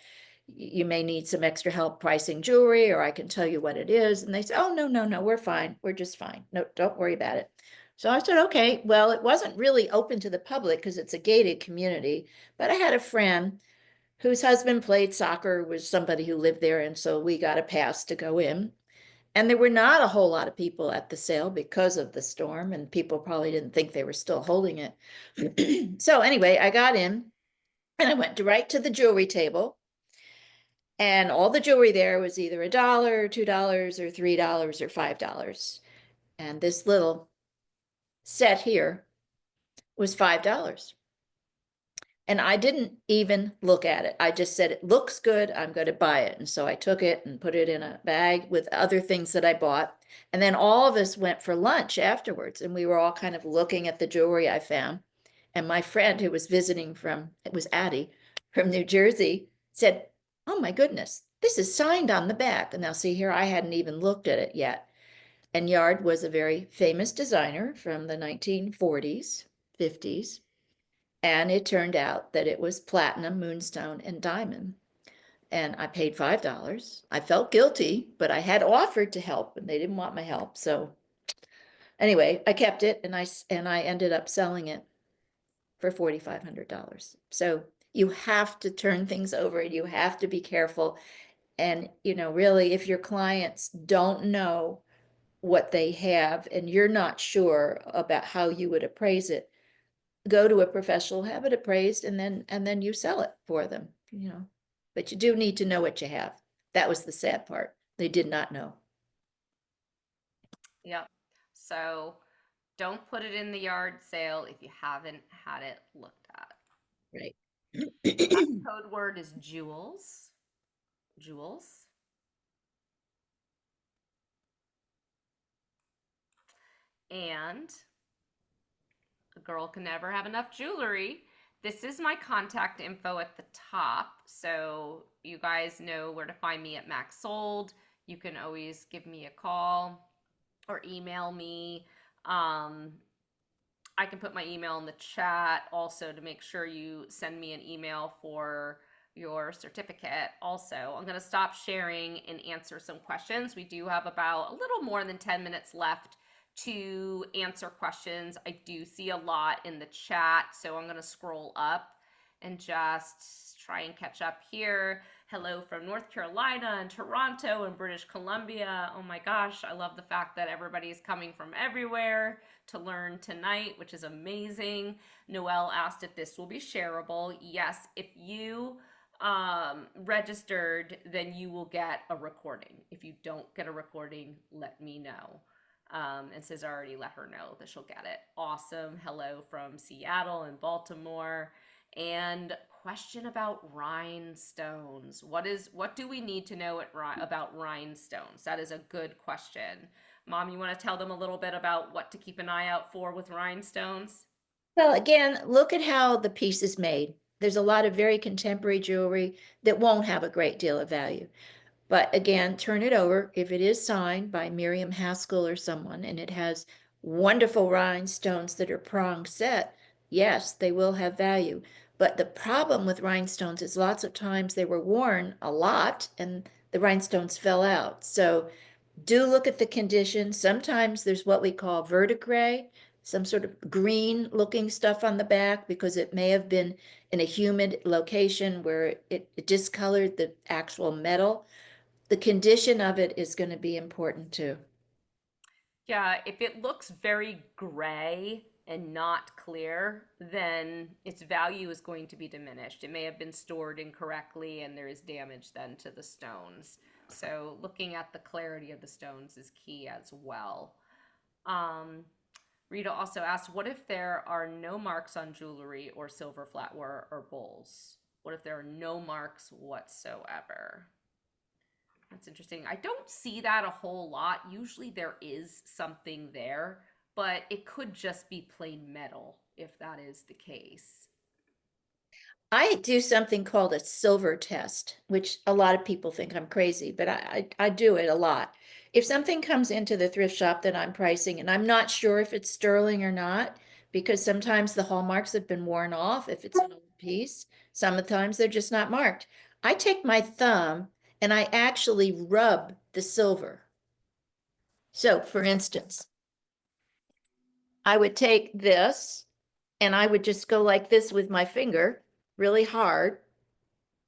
you may need some extra help pricing jewelry, or I can tell you what it is. And they said, oh, no, no, no, we're fine. We're just fine. No, don't worry about it. So I said, okay, well, it wasn't really open to the public because it's a gated community, but I had a friend whose husband played soccer, was somebody who lived there. And so we got a pass to go in. And there were not a whole lot of people at the sale because of the storm, and people probably didn't think they were still holding it. So anyway, I got in and I went right to the jewelry table, and all the jewelry there was either $1, $2, or $3, or $5. And this little set here was $5. And I didn't even look at it. I just said, it looks good. I'm going to buy it. And so I took it and put it in a bag with other things that I bought. And then all of us went for lunch afterwards. And we were all kind of looking at the jewelry I found. And my friend who was visiting it was Addie from New Jersey, said, oh my goodness, this is signed on the back. And now see here, I hadn't even looked at it yet. And Yard was a very famous designer from the 1940s, 50s. And it turned out that it was platinum, moonstone, and diamond. And I paid $5. I felt guilty, but I had offered to help and they didn't want my help. So anyway, I kept it and I ended up selling it for $4,500. So you have to turn things over and you have to be careful. And, really, if your clients don't know what they have and you're not sure about how you would appraise it, go to a professional, have it appraised, and then you sell it for them. But you do need to know what you have. That was the sad part. They did not know. Yep. So don't put it in the yard sale if you haven't had it looked at. Right. Code word is jewels. Jewels. And a girl can never have enough jewelry. This is my contact info at the top, so you guys know where to find me at Max Sold. You can always give me a call or email me. I can put my email in the chat also to make sure you send me an email for your certificate. Also, I'm going to stop sharing and answer some questions. We do have about a little more than 10 minutes left to answer questions. I do see a lot in the chat, so I'm going to scroll up and just try and catch up here. Hello from North Carolina and Toronto and British Columbia. Oh my gosh, I love the fact that everybody's coming from everywhere to learn tonight, which is amazing. Noelle asked if this will be shareable. Yes, if you registered, then you will get a recording. If you don't get a recording, let me know. And says I already let her know that she'll get it. Awesome. Hello from Seattle and Baltimore. And question about rhinestones. What do we need to know about rhinestones? That is a good question. Mom, you want to tell them a little bit about what to keep an eye out for with rhinestones? Well, again, look at how the piece is made. There's a lot of very contemporary jewelry that won't have a great deal of value. But again, turn it over. If it is signed by Miriam Haskell or someone and it has wonderful rhinestones that are prong set, yes, they will have value. But the problem with rhinestones is lots of times they were worn a lot and the rhinestones fell out. So do look at the condition. Sometimes there's what we call verdigris, some sort of green looking stuff on the back because it may have been in a humid location where it discolored the actual metal. The condition of it is going to be important too. Yeah, if it looks very gray and not clear, then its value is going to be diminished. It may have been stored incorrectly and there is damage then to the stones. So looking at the clarity of the stones is key as well. Um, Rita also asked, what if there are no marks on jewelry or silver flatware or bowls? What if there are no marks whatsoever? That's interesting. I don't see that a whole lot. Usually there is something there, but it could just be plain metal if that is the case. I do something called a silver test, which a lot of people think I'm crazy, but I do it a lot. If something comes into the thrift shop that I'm pricing and I'm not sure if it's sterling or not, because sometimes the hallmarks have been worn off if it's an old piece, sometimes they're just not marked. I take my thumb and I actually rub the silver. So for instance, I would take this and I would just go like this with my finger really hard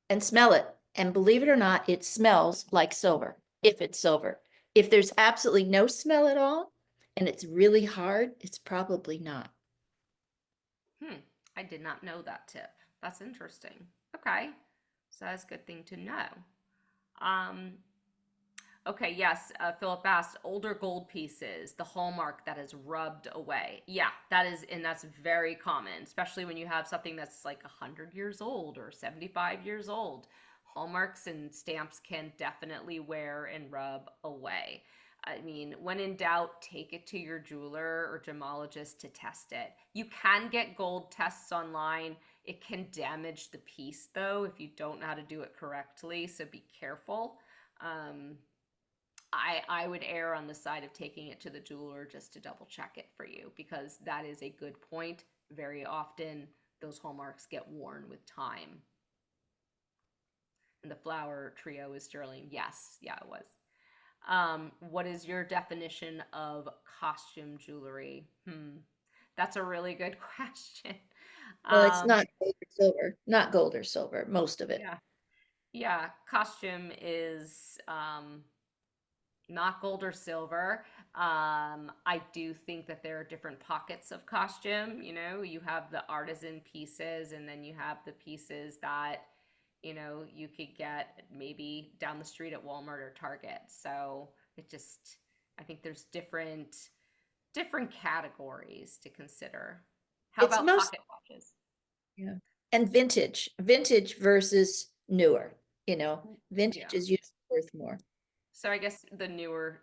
and smell it. And believe it or not, it smells like silver, if it's silver. If there's absolutely no smell at all and it's really hard, it's probably not. Hmm, I did not know that tip. That's interesting. Okay, so that's a good thing to know. Um, okay, yes, Philip asked older gold pieces, the hallmark that is rubbed away. Yeah, that is, and that's very common, especially when you have something that's like 100 years old or 75 years old. Hallmarks and stamps can definitely wear and rub away. I mean, when in doubt, take it to your jeweler or gemologist to test it. You can get gold tests online. It can damage the piece though if you don't know how to do it correctly, so be careful. Um, I would err on the side of taking it to the jeweler just to double check it for you because that is a good point. Very often, those hallmarks get worn with time. And the flower trio is sterling. Yes, yeah, it was. What is your definition of costume jewelry? That's a really good question. Well, it's Um, not gold or silver, not gold or silver, most of it. yeah, yeah. Costume is not gold or silver. I do think that there are different pockets of costume. You know, you have the artisan pieces, and then you have the pieces that, you know, you could get maybe down the street at Walmart or Target. So it just, I think there's different categories to consider. How It's about most, pocket watches? yeah. And vintage versus newer, vintage Yeah. is usually worth more. So I guess the newer,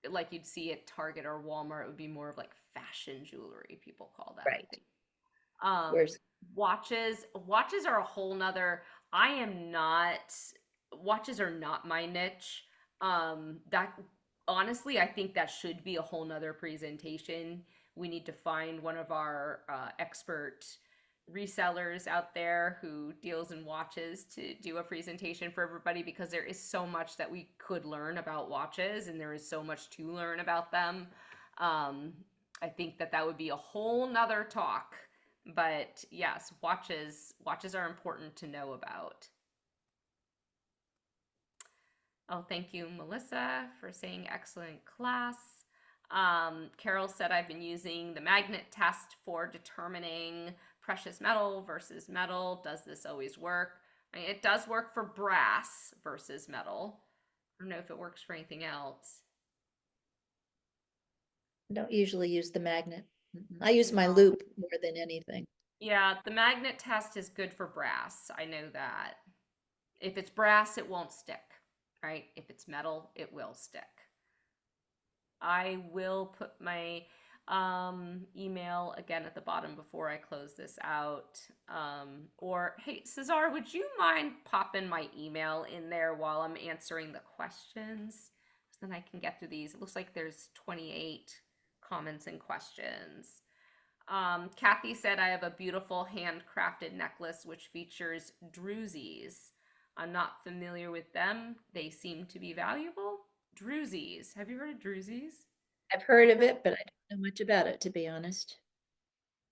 like you'd see at Target or Walmart, it would be more of like fashion jewelry. People call that, I Right. think. Um, Where's, watches are a whole nother. I am not, watches are not my niche. That honestly, I think that should be a whole nother presentation. We need to find one of our expert resellers out there who deals in watches to do a presentation for everybody because there is so much that we could learn about watches and there is so much to learn about them. Um, I think that that would be a whole nother talk. But yes, watches are important to know about. Oh, thank you, Melissa, for saying excellent class. Carol said I've been using the magnet test for determining precious metal versus metal. Does this always work? I mean, it does work for brass versus metal. I don't know if it works for anything else. I don't usually use the magnet. I use my No. loop more than anything. Yeah, the magnet test is good for brass. I know that. If it's brass, it won't stick, right? If it's metal, it will stick. I will put my email again at the bottom before I close this out. Or, hey, Cesar, would you mind popping my email in there while I'm answering the questions? So then I can get through these. It looks like there's 28 comments and questions. Kathy said, I have a beautiful handcrafted necklace which features druzies. I'm not familiar with them. They seem to be valuable. Druzies. Have you heard of druzies? I've heard of it, but I don't know much about it, to be honest.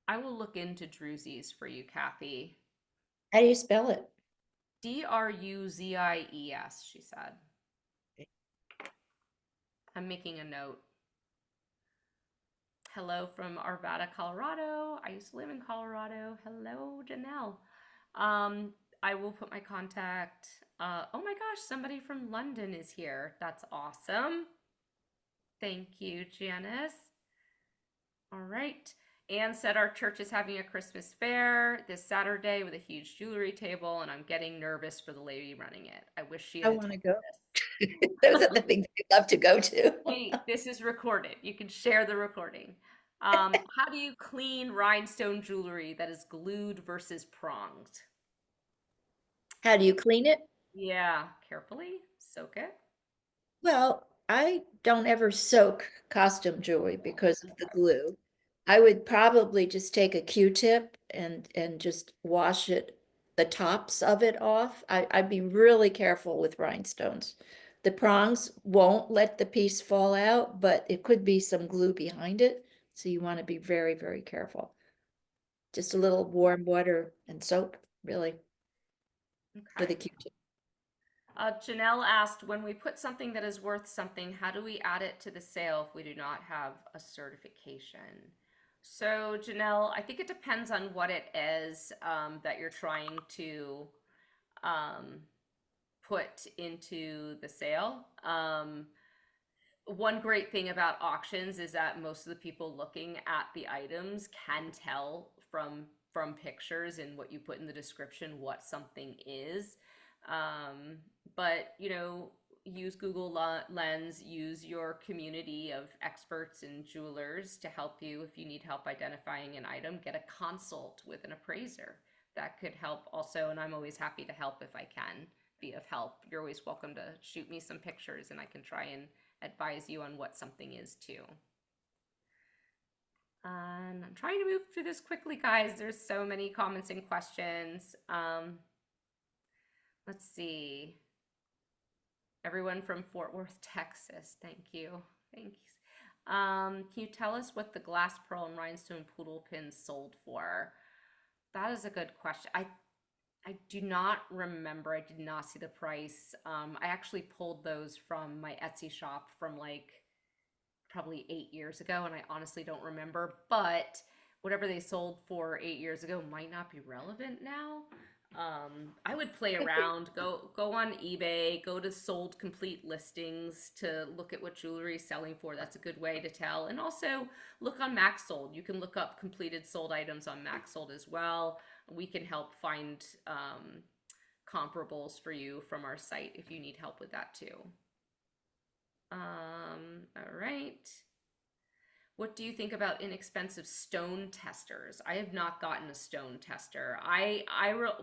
I will look into druzies for you, Kathy. How do you spell it? Druzies, she said. I'm making a note. Hello from Arvada, Colorado. I used to live in Colorado. Hello, Janelle. Um, I will put my contact. Oh my gosh, somebody from London is here. That's awesome. Thank you, Janice. All right. Anne said our church is having a Christmas fair this Saturday with a huge jewelry table, and I'm getting nervous for the lady running it. I wish she I had want to attended go. Those this. are the things I love to go to. Hey, this is recorded. You can share the recording. How do you clean rhinestone jewelry that is glued versus pronged? How do you clean it? Yeah, carefully soak it. Well, I don't ever soak costume jewelry because of the Okay. glue. I would probably just take a Q-tip and just wash it, the tops of it off. I'd be really careful with rhinestones. The prongs won't let the piece fall out, but it could be some glue behind it. So you want to be very, very careful. Just a little warm water and soap, really, with Okay. a Q-tip. Janelle asked, when we put something that is worth something, how do we add it to the sale if we do not have a certification? So, Janelle, I think it depends on what it is that you're trying to um, put into the sale. One great thing about auctions is that most of the people looking at the items can tell from pictures and what you put in the description what something is. um, but use Google Lens, use your community of experts and jewelers to help you. If you need help identifying an item, get a consult with an appraiser. That could help also, and I'm always happy to help if I can be of help. You're always welcome to shoot me some pictures and I can try and advise you on what something is too. And I'm trying to move through this quickly, guys. There's so many comments and questions. Let's see. Everyone from Fort Worth, Texas. Thank you. Thanks. Can you tell us what the glass pearl and rhinestone poodle pins sold for? That is a good question. I do not remember. I did not see the price. I actually pulled those from my Etsy shop from like probably 8 years ago, and I honestly don't remember. But whatever they sold for 8 years ago might not be relevant now. I would play around, go on eBay, go to sold complete listings to look at what jewelry is selling for. That's a good way to tell. And also look on MaxSold. You can look up completed sold items on MaxSold as well. We can help find comparables for you from our site if you need help with that too. All right. What do you think about inexpensive stone testers? I have not gotten a stone tester.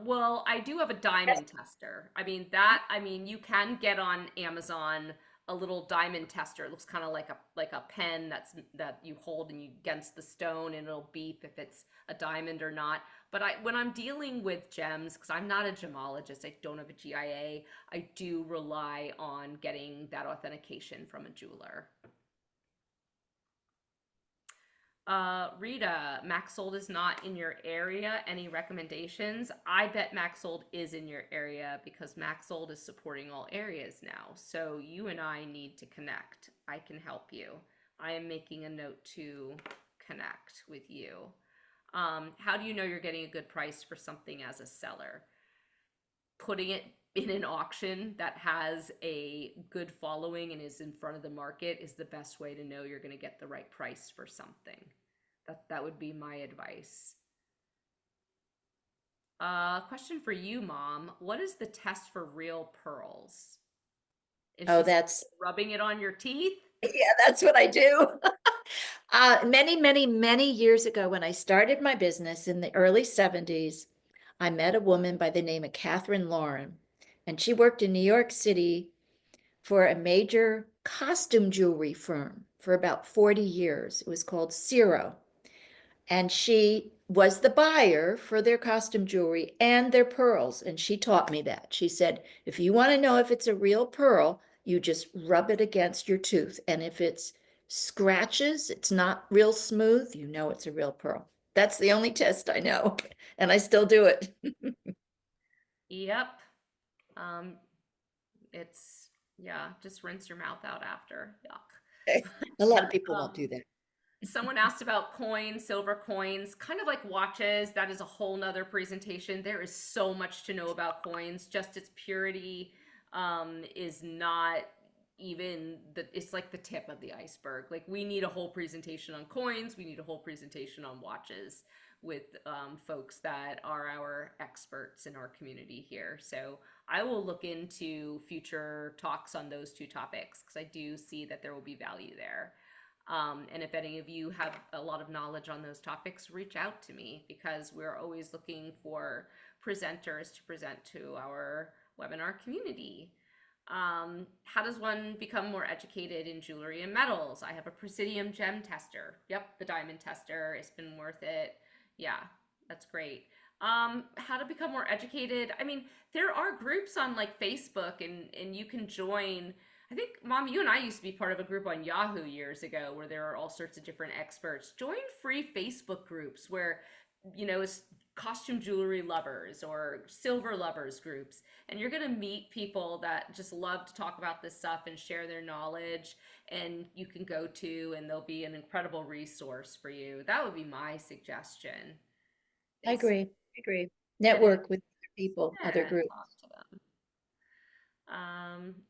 Well, I do have a diamond tester. I mean, you can get on Amazon a little diamond tester. It looks kind of like a pen that you hold and you against the stone and it'll beep if it's a diamond or not. But when I'm dealing with gems, because I'm not a gemologist, I don't have a GIA, I do rely on getting that authentication from a jeweler. Rita, Maxsold is not in your area. Any recommendations? I bet Maxsold is in your area because Maxsold is supporting all areas now. So you and I need to connect. I can help you. I am making a note to connect with you. How do you know you're getting a good price for something as a seller? Putting it in an auction that has a good following and is in front of the market is the best way to know you're going to get the right price for something. That would be my advice. Question for you, Mom. What is the test for real pearls? Is Oh, she that's, rubbing it on your teeth? yeah, that's what I do. Many, many, many years ago, when I started my business in the early 70s, I met a woman by the name of Catherine Lauren, and she worked in New York City for a major costume jewelry firm for about 40 years. It was called Ciro. And she was the buyer for their costume jewelry and their pearls. And she taught me that. She said, if you want to know if it's a real pearl, you just rub it against your tooth. And if it's scratches, it's not real smooth, you know it's a real pearl. That's the only test I know. And I still do it. Yep. Um, it's, yeah, just rinse your mouth out after. Yuck. A lot of people won't do Um, that. Someone asked about coins, silver coins, kind of like watches. That is a whole nother presentation. There is so much to know about coins. Just its purity is not, even it's like the tip of the iceberg. Like we need a whole presentation on coins, we need a whole presentation on watches with folks that are our experts in our community here. So I will look into future talks on those two topics because I do see that there will be value there. And if any of you have a lot of knowledge on those topics, reach out to me because we're always looking for presenters to present to our webinar community. How does one become more educated in jewelry and metals? I have a Presidium gem tester. Yep, the diamond tester. It's been worth it. Yeah, that's great. How to become more educated? I mean, there are groups on like Facebook, and you can join. I think, Mom, you and I used to be part of a group on Yahoo years ago where there are all sorts of different experts. Join free Facebook groups where, it's costume jewelry lovers or silver lovers groups. And you're going to meet people that just love to talk about this stuff and share their knowledge. And you can go to, and they'll be an incredible resource for you. That would be my suggestion I is agree. I agree. get in, Network with other people, other yeah, groups. talk to them.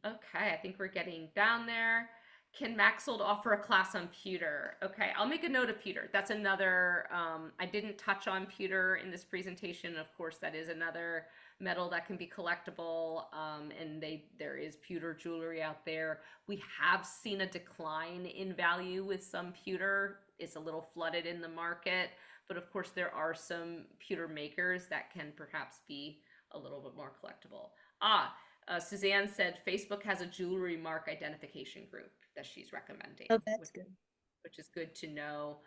Okay, I think we're getting down there. Can Maxold offer a class on pewter? Okay, I'll make a note of pewter. That's another, I didn't touch on pewter in this presentation. Of course, that is another metal that can be collectible, and there is pewter jewelry out there. We have seen a decline in value with some pewter. It's a little flooded in the market, but of course there are some pewter makers that can perhaps be a little bit more collectible. Suzanne said Facebook has a jewelry mark identification group that she's recommending, Oh, that's good. which is good to know.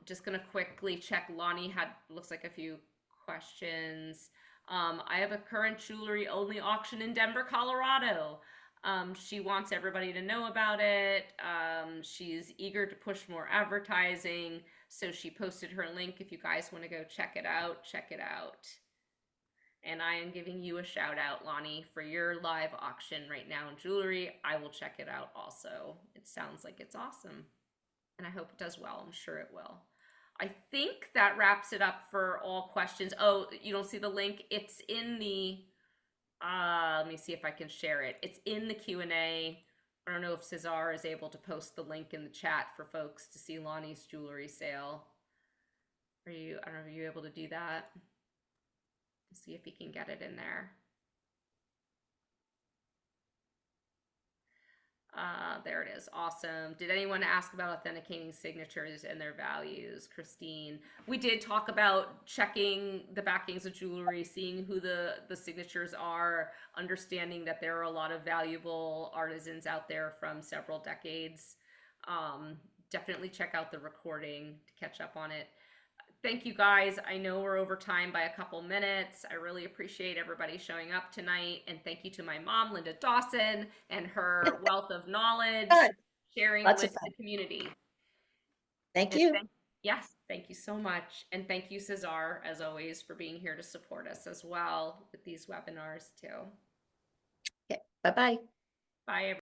Just gonna quickly check. Lonnie had looks like a few questions. I have a current jewelry only auction in Denver, Colorado. She wants everybody to know about it. She's eager to push more advertising, so she posted her link. If you guys want to go check it out, check it out. And I am giving you a shout out, Lonnie, for your live auction right now in jewelry. I will check it out also. It sounds like it's awesome. And I hope it does well. I'm sure it will. I think that wraps it up for all questions. Oh, you don't see the link? It's in the, let me see if I can share it. It's in the Q&A. I don't know if Cesar is able to post the link in the chat for folks to see Lonnie's jewelry sale. I don't know, are you able to do that? See if he can get it in there. There it is. Awesome. Did anyone ask about authenticating signatures and their values? Christine, we did talk about checking the backings of jewelry, seeing who the signatures are, understanding that there are a lot of valuable artisans out there from several decades. Definitely check out the recording to catch up on it. Thank you guys. I know we're over time by a couple minutes. I really appreciate everybody showing up tonight. And thank you to my mom, Linda Dawson, and her wealth of knowledge, Fun. sharing Lots with of fun. the community. Thank And you. yes, thank you so much. And thank you, Cesar, as always, for being here to support us as well with these webinars too. Okay. Bye-bye. Bye, everyone.